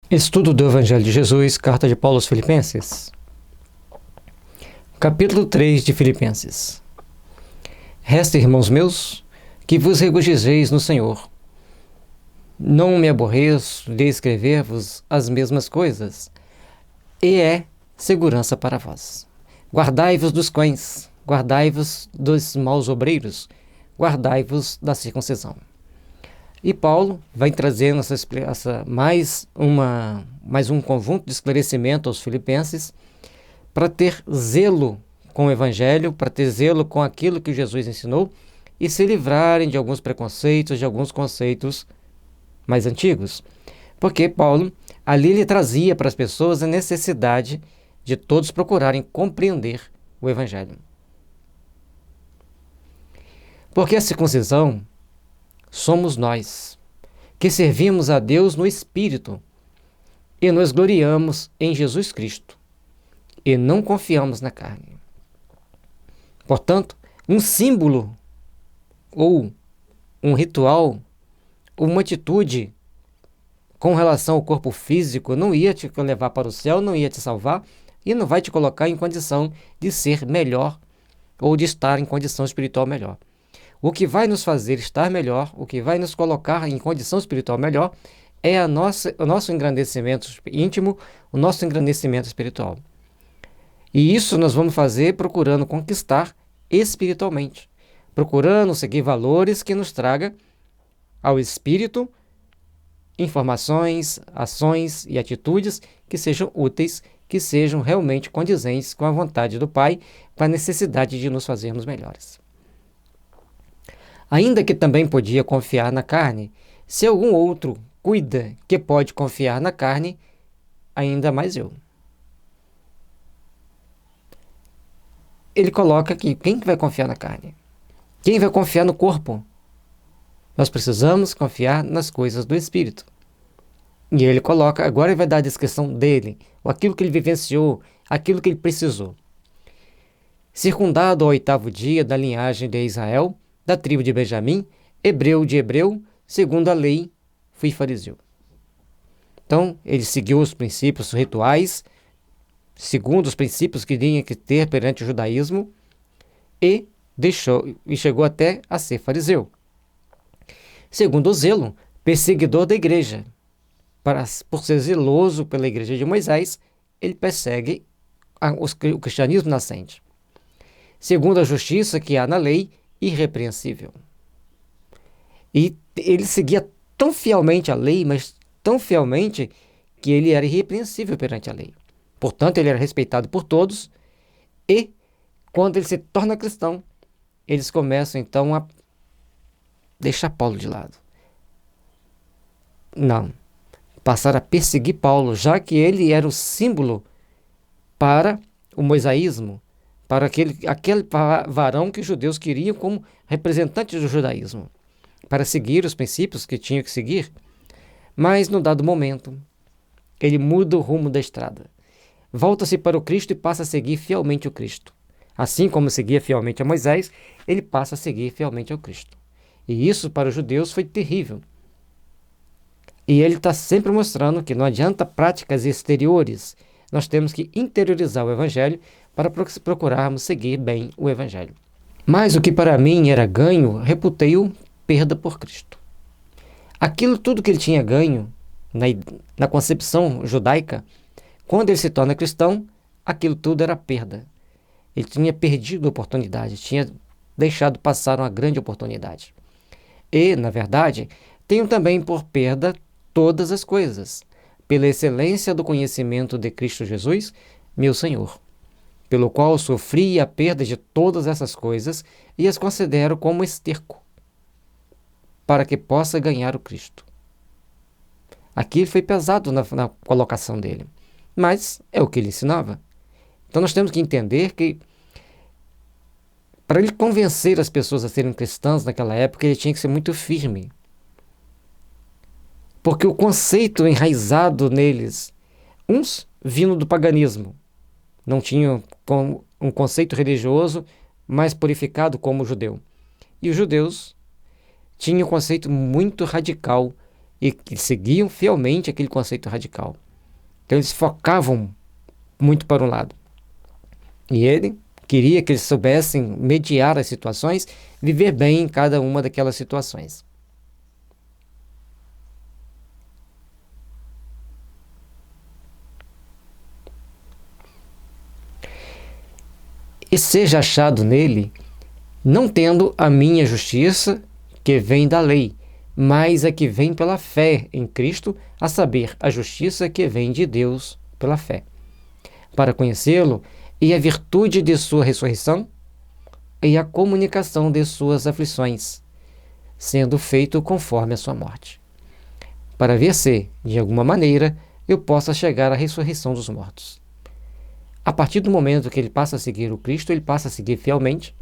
Estudo do Evangelho de Jesus, carta de Paulo aos Filipenses. Capítulo 3 de Filipenses. Resta, irmãos meus, que vos regozijeis no Senhor. Não me aborreço de escrever-vos as mesmas coisas, e é segurança para vós. Guardai-vos dos cães, guardai-vos dos maus obreiros, guardai-vos da circuncisão. E Paulo vai trazendo mais um conjunto de esclarecimento aos filipenses para ter zelo com o Evangelho, para ter zelo com aquilo que Jesus ensinou e se livrarem de alguns preconceitos, de alguns conceitos mais antigos. Porque Paulo ali lhe trazia para as pessoas a necessidade de todos procurarem compreender o Evangelho. Porque a circuncisão somos nós, que servimos a Deus no Espírito e nos gloriamos em Jesus Cristo e não confiamos na carne. Portanto, um símbolo ou um ritual ou uma atitude com relação ao corpo físico não ia te levar para o céu, não ia te salvar e não vai te colocar em condição de ser melhor ou de estar em condição espiritual melhor. O que vai nos fazer estar melhor, o que vai nos colocar em condição espiritual melhor, é o nosso engrandecimento íntimo, o nosso engrandecimento espiritual. E isso nós vamos fazer procurando conquistar espiritualmente, procurando seguir valores que nos tragam ao espírito informações, ações e atitudes que sejam úteis, que sejam realmente condizentes com a vontade do Pai, com a necessidade de nos fazermos melhores. Ainda que também podia confiar na carne, se algum outro cuida que pode confiar na carne, ainda mais eu. Ele coloca aqui, quem vai confiar na carne? Quem vai confiar no corpo? Nós precisamos confiar nas coisas do Espírito. E ele coloca, agora ele vai dar a descrição dele, aquilo que ele vivenciou, aquilo que ele precisou. Circundado ao 8º dia da linhagem de Israel, da tribo de Benjamim, hebreu de hebreu, segundo a lei, fui fariseu. Então, ele seguiu os princípios rituais, segundo os princípios que tinha que ter perante o judaísmo, e chegou até a ser fariseu. Segundo o zelo, perseguidor da igreja. Por ser zeloso pela igreja de Moisés, ele persegue o cristianismo nascente. Segundo a justiça que há na lei, irrepreensível. E ele seguia tão fielmente a lei, mas tão fielmente, que ele era irrepreensível perante a lei. Portanto, ele era respeitado por todos, e quando ele se torna cristão, eles começam então a deixar Paulo de lado. Não. Passaram a perseguir Paulo, já que ele era o símbolo para o mosaísmo, para aquele varão que os judeus queriam como representante do judaísmo, para seguir os princípios que tinham que seguir. Mas, num dado momento, ele muda o rumo da estrada. Volta-se para o Cristo e passa a seguir fielmente o Cristo. Assim como seguia fielmente a Moisés, ele passa a seguir fielmente ao Cristo. E isso para os judeus foi terrível. E ele está sempre mostrando que não adianta práticas exteriores, nós temos que interiorizar o Evangelho para procurarmos seguir bem o Evangelho. Mas o que para mim era ganho, reputei-o perda por Cristo. Aquilo tudo que ele tinha ganho na concepção judaica, quando ele se torna cristão, aquilo tudo era perda. Ele tinha perdido a oportunidade, tinha deixado passar uma grande oportunidade. E, na verdade, tenho também por perda todas as coisas, pela excelência do conhecimento de Cristo Jesus, meu Senhor, pelo qual sofri a perda de todas essas coisas e as considero como esterco, para que possa ganhar o Cristo. Aqui foi pesado na colocação dele, mas é o que ele ensinava. Então nós temos que entender que para ele convencer as pessoas a serem cristãs naquela época, ele tinha que ser muito firme. Porque o conceito enraizado neles, uns vindo do paganismo, não tinham um conceito religioso mais purificado como o judeu. E os judeus tinham um conceito muito radical e que seguiam fielmente aquele conceito radical. Então eles focavam muito para um lado. E ele queria que eles soubessem mediar as situações, viver bem em cada uma daquelas situações. E seja achado nele, não tendo a minha justiça, que vem da lei, mas a que vem pela fé em Cristo, a saber, a justiça que vem de Deus pela fé, para conhecê-lo e a virtude de sua ressurreição e a comunicação de suas aflições, sendo feito conforme a sua morte, para ver se, de alguma maneira, eu possa chegar à ressurreição dos mortos. A partir do momento que ele passa a seguir o Cristo, ele passa a seguir fielmente,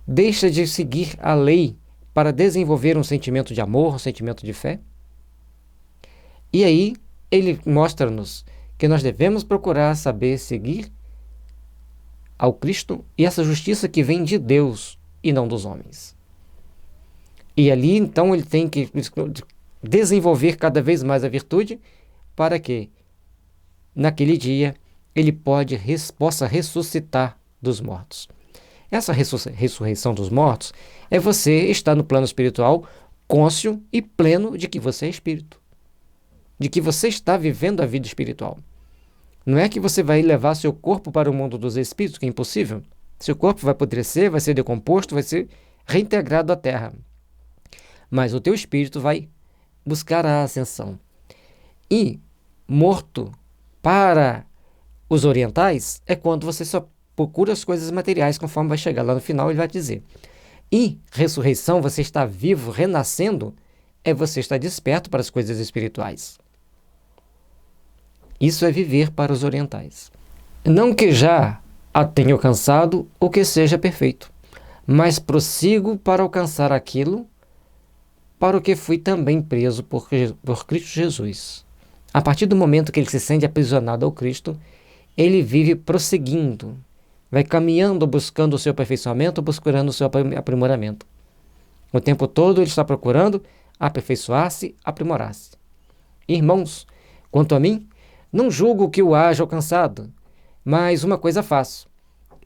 deixa de seguir a lei para desenvolver um sentimento de amor, um sentimento de fé. E aí ele mostra-nos que nós devemos procurar saber seguir ao Cristo e essa justiça que vem de Deus e não dos homens. E ali então ele tem que desenvolver cada vez mais a virtude para que naquele dia ele possa ressuscitar dos mortos. Essa ressurreição dos mortos é você estar no plano espiritual cônscio e pleno de que você é espírito, de que você está vivendo a vida espiritual. Não é que você vai levar seu corpo para o mundo dos espíritos, que é impossível. Seu corpo vai apodrecer, vai ser decomposto, vai ser reintegrado à terra. Mas o teu espírito vai buscar a ascensão. E morto para os orientais é quando você só procura as coisas materiais, conforme vai chegar lá no final, ele vai dizer. E ressurreição, você está vivo, renascendo, é você estar desperto para as coisas espirituais. Isso é viver para os orientais. Não que já a tenha alcançado ou que seja perfeito, mas prossigo para alcançar aquilo para o que fui também preso por Cristo Jesus. A partir do momento que ele se sente aprisionado ao Cristo, ele vive prosseguindo, vai caminhando, buscando o seu aperfeiçoamento, buscando o seu aprimoramento. O tempo todo ele está procurando aperfeiçoar-se, aprimorar-se. Irmãos, quanto a mim, não julgo que o haja alcançado, mas uma coisa faço,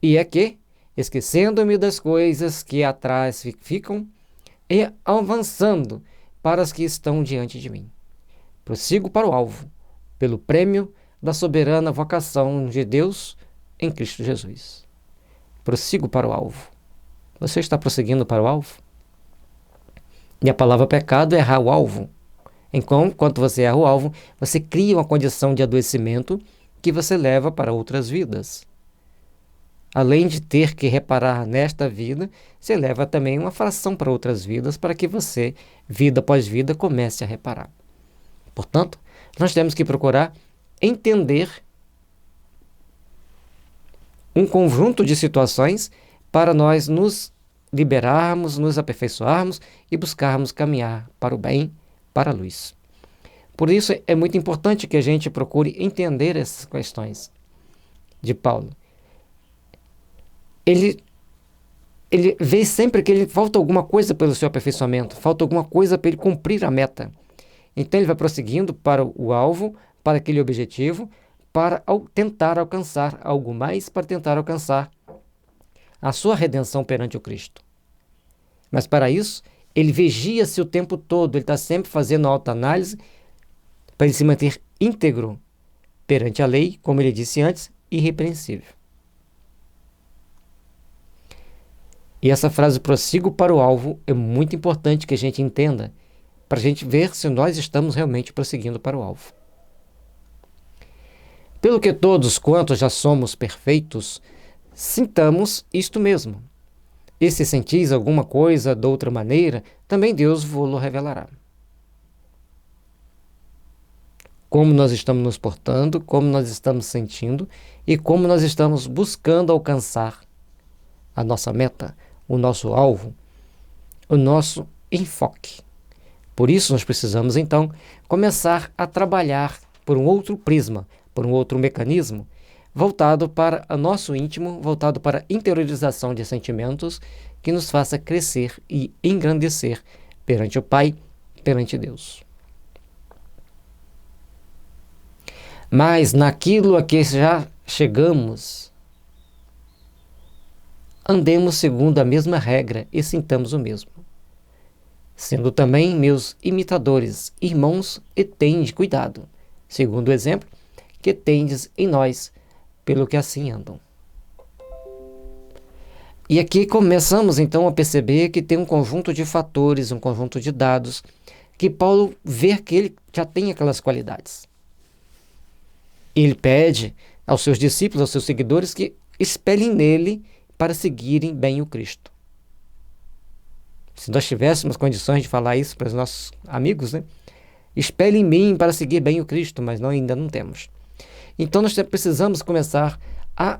e é que, esquecendo-me das coisas que atrás ficam, e avançando para as que estão diante de mim, prossigo para o alvo, pelo prêmio da soberana vocação de Deus em Cristo Jesus. Prossigo para o alvo. Você está prosseguindo para o alvo? E a palavra pecado é errar o alvo. Enquanto você erra o alvo, você cria uma condição de adoecimento que você leva para outras vidas. Além de ter que reparar nesta vida, você leva também uma fração para outras vidas, para que você, vida após vida, comece a reparar. Portanto, nós temos que procurar entender um conjunto de situações para nós nos liberarmos, nos aperfeiçoarmos e buscarmos caminhar para o bem, para a luz. Por isso é muito importante que a gente procure entender essas questões de Paulo. Ele vê sempre que ele falta alguma coisa pelo seu aperfeiçoamento, falta alguma coisa para ele cumprir a meta. Então ele vai prosseguindo para o alvo, para aquele objetivo, para tentar alcançar algo mais, para tentar alcançar a sua redenção perante o Cristo. Mas para isso, ele vigia-se o tempo todo, ele está sempre fazendo autoanálise para ele se manter íntegro perante a lei, como ele disse antes, irrepreensível. E essa frase, prossigo para o alvo, é muito importante que a gente entenda, para a gente ver se nós estamos realmente prosseguindo para o alvo. Pelo que todos quantos já somos perfeitos, sintamos isto mesmo. E se sentis alguma coisa de outra maneira, também Deus vos revelará. Como nós estamos nos portando, como nós estamos sentindo e como nós estamos buscando alcançar a nossa meta, o nosso alvo, o nosso enfoque. Por isso nós precisamos então começar a trabalhar por um outro prisma, por um outro mecanismo, voltado para o nosso íntimo, voltado para a interiorização de sentimentos que nos faça crescer e engrandecer perante o Pai, perante Deus. Mas naquilo a que já chegamos, andemos segundo a mesma regra e sintamos o mesmo. Sendo também meus imitadores, irmãos, e tende cuidado, segundo o exemplo que tendes em nós, pelo que assim andam. E aqui começamos então a perceber que tem um conjunto de fatores, um conjunto de dados, que Paulo vê que ele já tem aquelas qualidades. Ele pede aos seus discípulos, aos seus seguidores, que espelhem nele para seguirem bem o Cristo. Se nós tivéssemos condições de falar isso para os nossos amigos, né? Espelhe em mim para seguir bem o Cristo, mas nós ainda não temos. Então nós precisamos começar a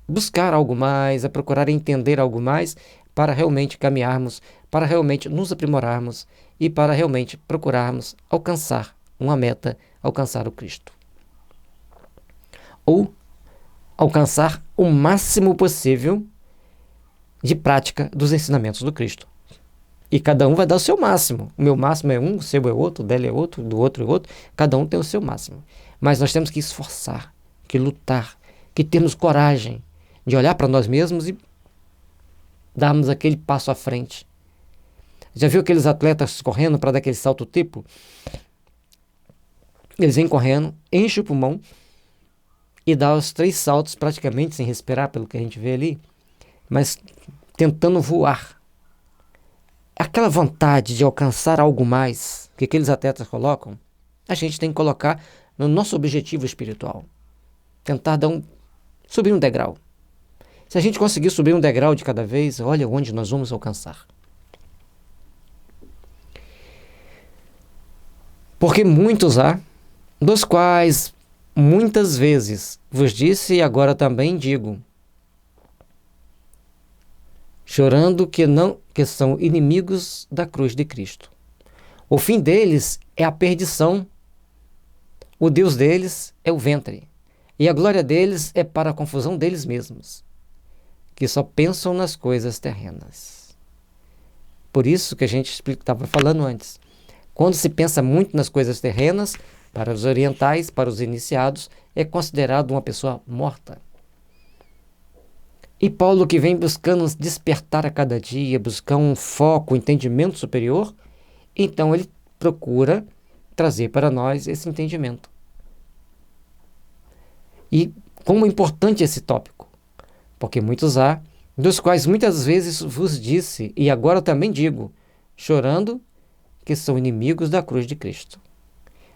buscar algo mais, a procurar entender algo mais para realmente caminharmos, para realmente nos aprimorarmos e para realmente procurarmos alcançar uma meta, alcançar o Cristo. Ou alcançar o máximo possível de prática dos ensinamentos do Cristo. E cada um vai dar o seu máximo. O meu máximo é um, o seu é outro, o dele é outro, do outro é outro. Cada um tem o seu máximo. Mas nós temos que esforçar, que lutar, que termos coragem de olhar para nós mesmos e darmos aquele passo à frente. Já viu aqueles atletas correndo para dar aquele salto tipo? Eles vêm correndo, enchem o pulmão e dão os 3 saltos praticamente sem respirar, pelo que a gente vê ali, mas tentando voar. Aquela vontade de alcançar algo mais que aqueles atletas colocam, a gente tem que colocar no nosso objetivo espiritual. Tentar subir um degrau. Se a gente conseguir subir um degrau de cada vez, olha onde nós vamos alcançar. Porque muitos há, dos quais muitas vezes vos disse e agora também digo, chorando que são inimigos da cruz de Cristo. O fim deles é a perdição, o Deus deles é o ventre, e a glória deles é para a confusão deles mesmos, que só pensam nas coisas terrenas. Por isso que a gente estava falando antes. Quando se pensa muito nas coisas terrenas, para os orientais, para os iniciados, é considerado uma pessoa morta. E Paulo, que vem buscando despertar a cada dia, buscar um foco, um entendimento superior, então ele procura trazer para nós esse entendimento. E como é importante esse tópico, porque muitos há, dos quais muitas vezes vos disse, e agora também digo, chorando, que são inimigos da cruz de Cristo.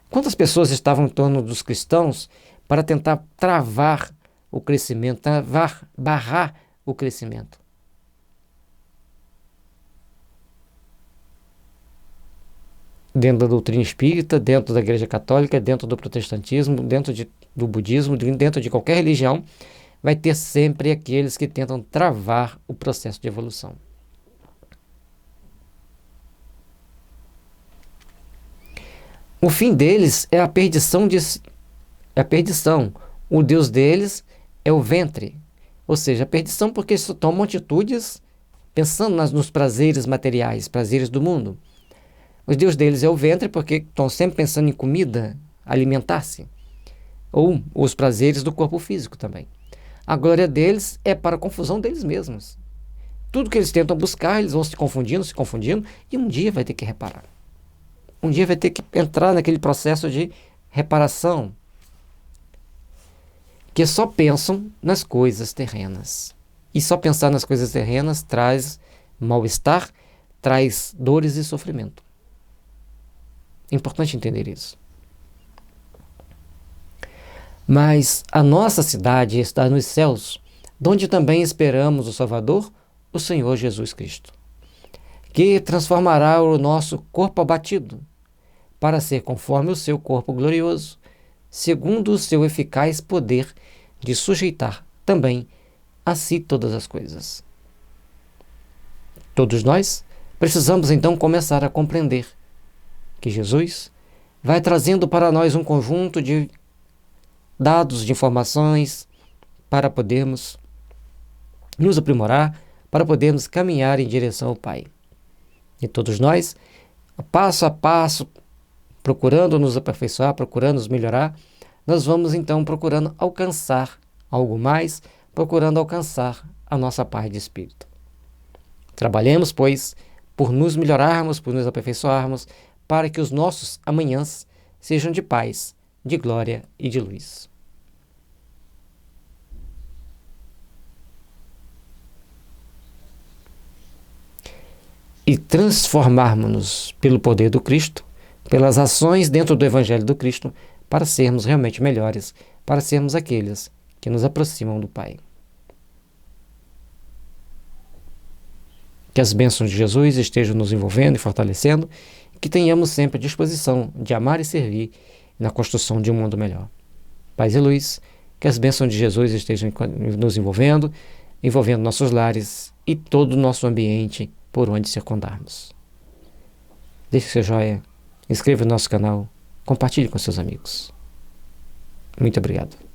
Quantas pessoas estavam em torno dos cristãos para tentar travar o crescimento, barrar o crescimento? Dentro da doutrina espírita, dentro da Igreja Católica, dentro do protestantismo, dentro do budismo, dentro de qualquer religião, vai ter sempre aqueles que tentam travar o processo de evolução. O fim deles é a perdição. O Deus deles é o ventre. Ou seja, a perdição porque eles tomam atitudes pensando nos prazeres materiais, prazeres do mundo. O Deus deles é o ventre porque estão sempre pensando em comida, alimentar-se. Ou os prazeres do corpo físico também. A glória deles é para a confusão deles mesmos. Tudo que eles tentam buscar, eles vão se confundindo, e um dia vai ter que reparar. Um dia vai ter que entrar naquele processo de reparação, que só pensam nas coisas terrenas. E só pensar nas coisas terrenas traz mal-estar, traz dores e sofrimento. É importante entender isso. Mas a nossa cidade está nos céus, donde também esperamos o Salvador, o Senhor Jesus Cristo, que transformará o nosso corpo abatido, para ser conforme o seu corpo glorioso, segundo o seu eficaz poder de sujeitar também a si todas as coisas. Todos nós precisamos então começar a compreender que Jesus vai trazendo para nós um conjunto de dados, de informações, para podermos nos aprimorar, para podermos caminhar em direção ao Pai. E todos nós, passo a passo, procurando nos aperfeiçoar, procurando nos melhorar, nós vamos então procurando alcançar algo mais, procurando alcançar a nossa paz de espírito. Trabalhemos, pois, por nos melhorarmos, por nos aperfeiçoarmos, para que os nossos amanhãs sejam de paz, de glória e de luz. E transformarmos-nos pelo poder do Cristo, pelas ações dentro do Evangelho do Cristo, para sermos realmente melhores, para sermos aqueles que nos aproximam do Pai. Que as bênçãos de Jesus estejam nos envolvendo e fortalecendo, que tenhamos sempre a disposição de amar e servir na construção de um mundo melhor. Paz e luz, que as bênçãos de Jesus estejam nos envolvendo nossos lares e todo o nosso ambiente por onde circundarmos. Deixe seu joinha, inscreva no nosso canal, compartilhe com seus amigos. Muito obrigado.